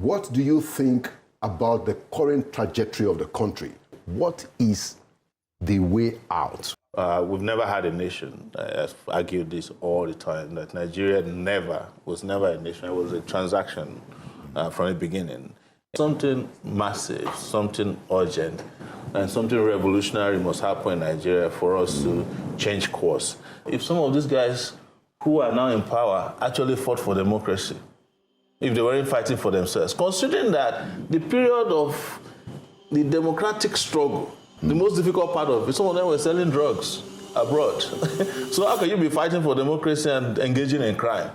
What do you think about the current trajectory of the country? What is the way out? We've never had a nation. I've argued this all the time, that Nigeria was never a nation. It was a transaction from the beginning. Something massive, something urgent, and something revolutionary must happen in Nigeria for us to change course. If some of these guys who are now in power actually fought for democracy, if they weren't fighting for themselves, considering that the period of the democratic struggle, the most difficult part of it, some of them were selling drugs abroad. So how can you be fighting for democracy and engaging in crime?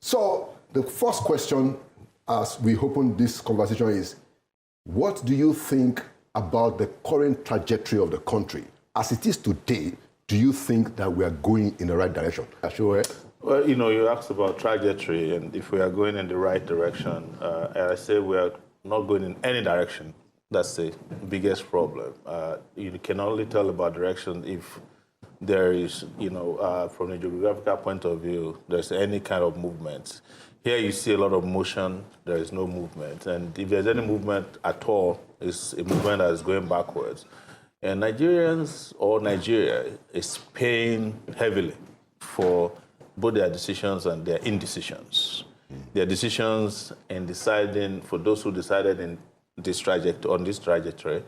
So the first question, as we open this conversation, is what do you think about the current trajectory of the country? As it is today, do you think that we are going in the right direction? Sure. Well, you asked about trajectory, and if we are going in the right direction, and I say we are not going in any direction. That's the biggest problem. You can only tell about direction if there is, from a geographical point of view, there's any kind of movement. Here you see a lot of motion, there is no movement. And if there's any movement at all, it's a movement that is going backwards. And Nigerians, or Nigeria, is paying heavily for both their decisions and their indecisions. Their decisions in deciding, for those who decided on this trajectory,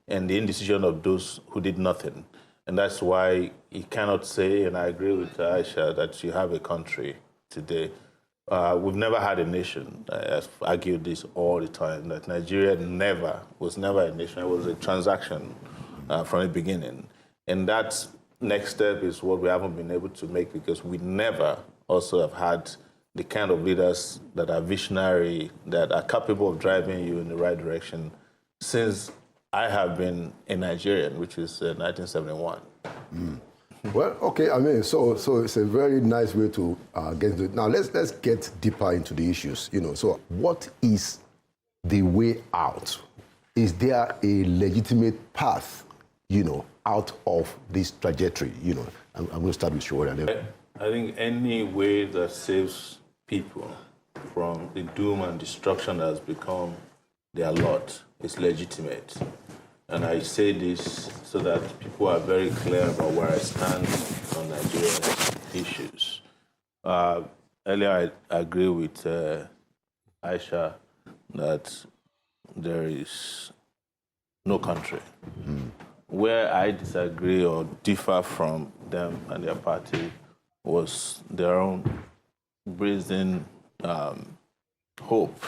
and the indecision of those who did nothing. And that's why you cannot say, and I agree with Aisha, that you have a country today. We've never had a nation. I've argued this all the time, that Nigeria was never a nation. It was a transaction from the beginning. And that next step is what we haven't been able to make, because we never also have had the kind of leaders that are visionary, that are capable of driving you in the right direction since I have been a Nigerian, which is 1971. Well, okay, so it's a very nice way to get into it. Now, let's get deeper into the issues, So what is the way out? Is there a legitimate path, out of this trajectory, I'm going to start with Sowore. I think any way that saves people from the doom and destruction that has become their lot is legitimate. And I say this so that people are very clear about where I stand on Nigerian issues. Earlier, I agree with Aisha that there is no country. Where I disagree or differ from them and their party was their own brazen hope,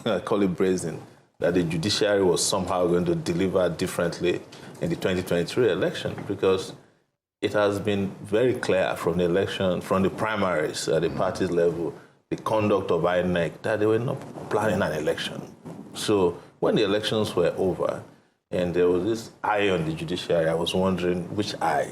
I call it brazen, that the judiciary was somehow going to deliver differently in the 2023 election, because it has been very clear from the election, from the primaries at the party level, the conduct of INEC, that they were not planning an election. So when the elections were over, and there was this eye on the judiciary, I was wondering which eye,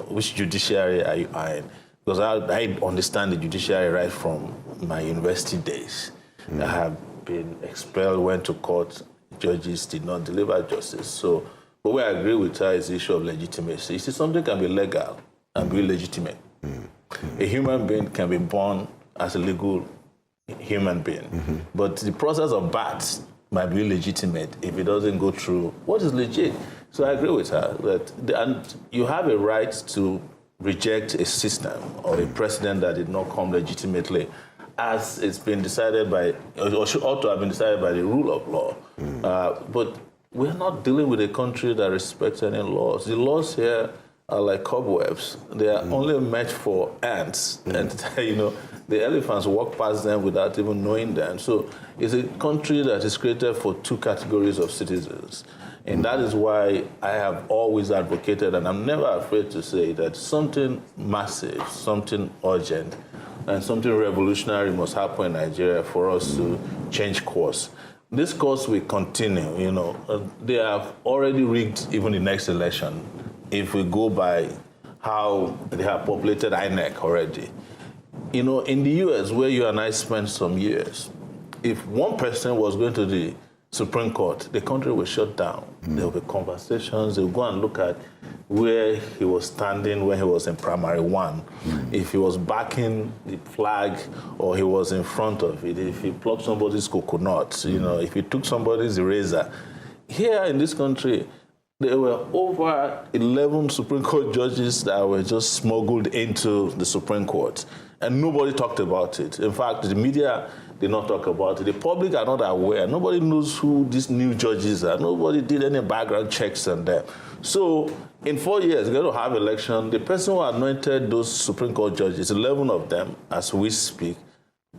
which judiciary are you eyeing? Because I understand the judiciary right from my university days. I have been expelled, went to court, judges did not deliver justice. So, but where I agree with her is the issue of legitimacy. You see, something can be legal and be legitimate. A human being can be born as a legal human being, but the process of birth might be legitimate if it doesn't go through what is legit. So I agree with her that and you have a right to reject a system or a precedent that did not come legitimately, as it's been decided by, or ought to have been decided by the rule of law. But we're not dealing with a country that respects any laws. The laws here are like cobwebs. They are only meant for ants. And, the elephants walk past them without even knowing them. So it's a country that is created for two categories of citizens. And that is why I have always advocated, and I'm never afraid to say, that something massive, something urgent, and something revolutionary must happen in Nigeria for us to change course. This course will continue, They have already rigged even the next election if we go by how they have populated INEC already. In the US, where you and I spent some years, if one person was going to the Supreme Court, the country will shut down. There will be conversations. They'll go and look at where he was standing when he was in primary one, if he was backing the flag or he was in front of it, if he plucked somebody's coconut, if he took somebody's eraser. Here in this country, there were over 11 Supreme Court judges that were just smuggled into the Supreme Court, and nobody talked about it. In fact, the media did not talk about it. The public are not aware. Nobody knows who these new judges are. Nobody did any background checks on them. So in 4 years, we're going to have election. The person who anointed those Supreme Court judges, 11 of them, as we speak,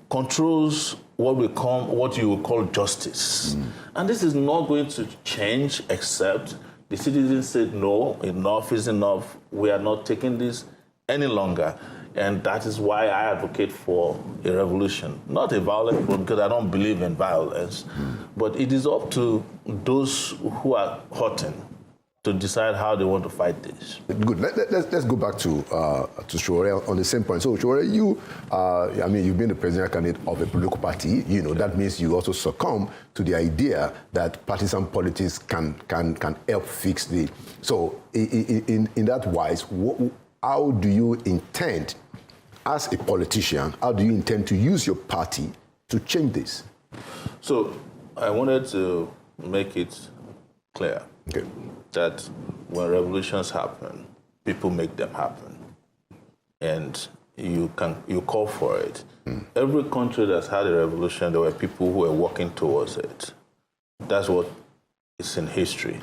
controls what you would call justice. And this is not going to change except the citizens said, no, enough is enough. We are not taking this any longer. And that is why I advocate for a revolution. Not a violent one, because I don't believe in violence. But it is up to those who are hurting to decide how they want to fight this. Good. Let's go back to Sowore on the same point. So, Sowore, you've been the presidential candidate of a political party. That means you also succumb to the idea that partisan politics can help fix the. So, in that wise, how do you intend, as a politician, how do you intend to use your party to change this? So, I wanted to make it clear. Okay. That when revolutions happen, people make them happen. And you call for it. Every country that's had a revolution, there were people who were working towards it. That's what is in history.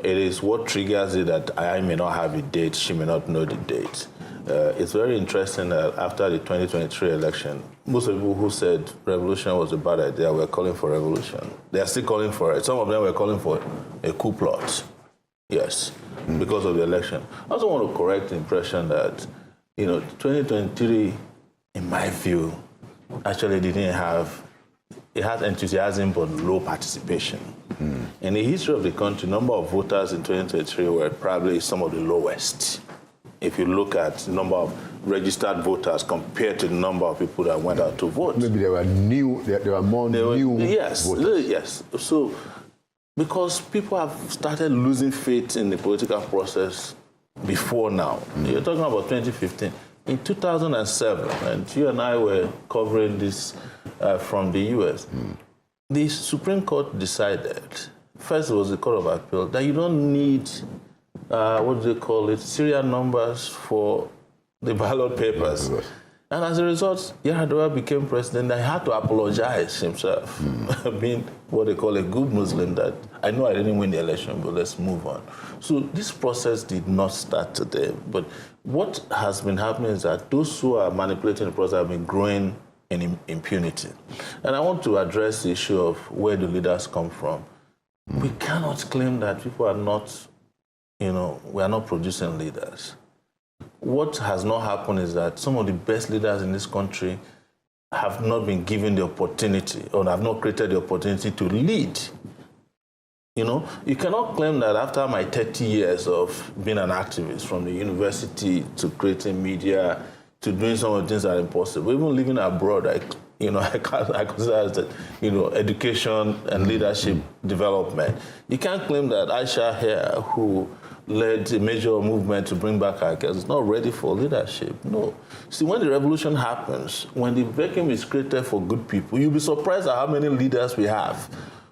It is what triggers it that I may not have a date, she may not know the date. It's very interesting that after the 2023 election, most of the people who said revolution was a bad idea were calling for revolution. They are still calling for it. Some of them were calling for a coup plot. Yes, because of the election. I also want to correct the impression that, 2023, in my view, actually didn't have, it had enthusiasm but low participation. In the history of the country, number of voters in 2023 were probably some of the lowest. If you look at the number of registered voters compared to the number of people that went out to vote. Maybe there were more new voters. Yes. So, because people have started losing faith in the political process before now. You're talking about 2015. In 2007, and you and I were covering this from the US, the Supreme Court decided, first it was the Court of Appeal, that you don't need, what do they call it, serial numbers for the ballot papers. And as a result, Yar'Adua became president and he had to apologize himself, being what they call a good Muslim, that I know I didn't win the election, but let's move on. So this process did not start today. But what has been happening is that those who are manipulating the process have been growing in impunity. And I want to address the issue of where the leaders come from. We cannot claim that people are not, we are not producing leaders. What has not happened is that some of the best leaders in this country have not been given the opportunity or have not created the opportunity to lead. You cannot claim that after my 30 years of being an activist, from the university to creating media to doing some of the things that are impossible, even living abroad, I consider that, education and leadership development. You can't claim that Aisha here, who led a major movement to bring back our girls, is not ready for leadership. No. See, when the revolution happens, when the vacuum is created for good people, you'll be surprised at how many leaders we have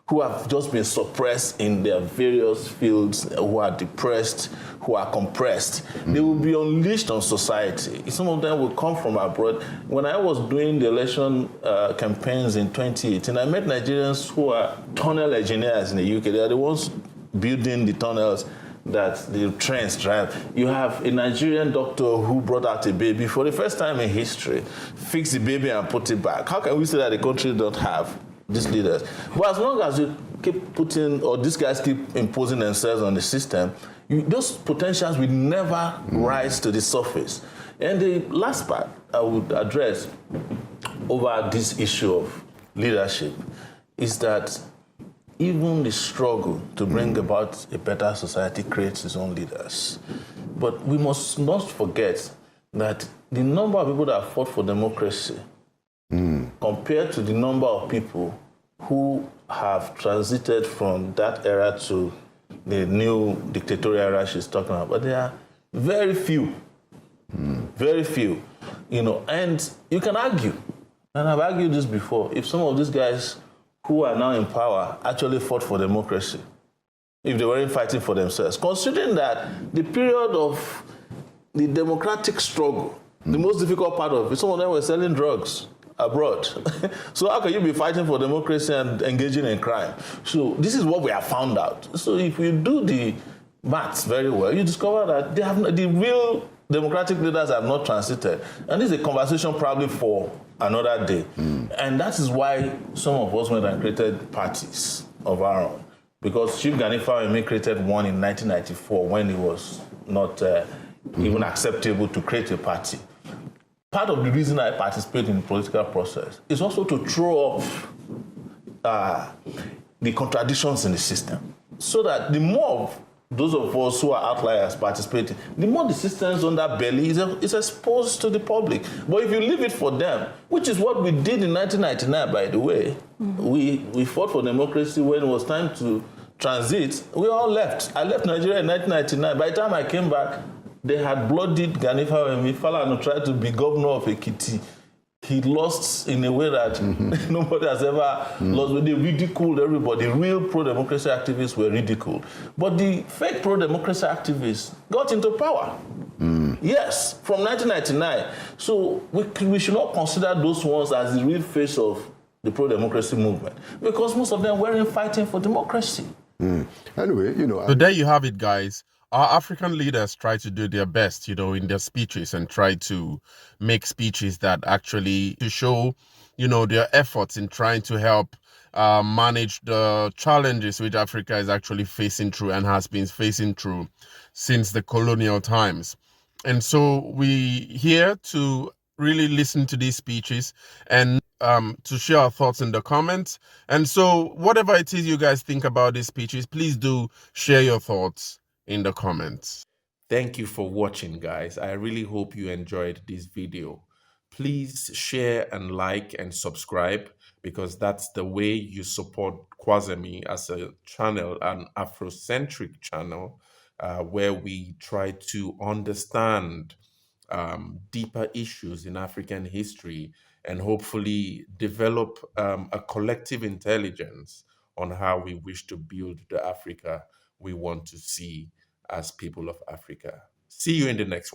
who have just been suppressed in their various fields, who are depressed, who are compressed. They will be unleashed on society. Some of them will come from abroad. When I was doing the election campaigns in 2018, I met Nigerians who are tunnel engineers in the UK. They are the ones building the tunnels that the trains drive. You have a Nigerian doctor who brought out a baby for the first time in history, fixed the baby and put it back. How can we say that the country don't have these leaders? But as long as you keep putting, or these guys keep imposing themselves on the system, those potentials will never rise to the surface. And the last part I would address over this issue of leadership is that even the struggle to bring about a better society creates its own leaders. But we must not forget that the number of people that fought for democracy compared to the number of people who have transited from that era to the new dictatorial era she's talking about, but there are very few, very few, and you can argue, and I've argued this before, if some of these guys who are now in power actually fought for democracy, if they weren't fighting for themselves, considering that the period of the democratic struggle, the most difficult part of it, some of them were selling drugs abroad. So how can you be fighting for democracy and engaging in crime? So this is what we have found out. So if you do the maths very well, you discover that the real democratic leaders have not transited. And this is a conversation probably for another day. And that is why some of us went and created parties of our own. Because Chief Gani Fawemi created one in 1994 when it was not even acceptable to create a party. Part of the reason I participate in the political process is also to throw off the contradictions in the system, so that the more of those of us who are outliers participating, the more the system's underbelly is exposed to the public. But if you leave it for them, which is what we did in 1999, by the way, we fought for democracy when it was time to transit. We all left. I left Nigeria in 1999. By the time I came back, they had bloodied Gani Fawemi. Falana tried to be governor of Ekiti. He lost in a way that nobody has ever lost. They ridiculed everybody. Real pro-democracy activists were ridiculed. But the fake pro-democracy activists got into power. Yes, from 1999. So we should not consider those ones as the real face of the pro-democracy movement, because most of them weren't fighting for democracy. Anyway, So there you have it, guys. Our African leaders try to do their best, in their speeches, and try to make speeches that actually to show, their efforts in trying to help manage the challenges which Africa is actually facing through and has been facing through since the colonial times. And so we here to really listen to these speeches and to share our thoughts in the comments. And so whatever it is you guys think about these speeches, please do share your thoughts in the comments. Thank you for watching, guys. I really hope you enjoyed this video. Please share and like and subscribe, because that's the way you support Kwazemi as a channel, an Afrocentric channel, where we try to understand deeper issues in African history and hopefully develop a collective intelligence on how we wish to build the Africa we want to see as people of Africa. See you in the next one.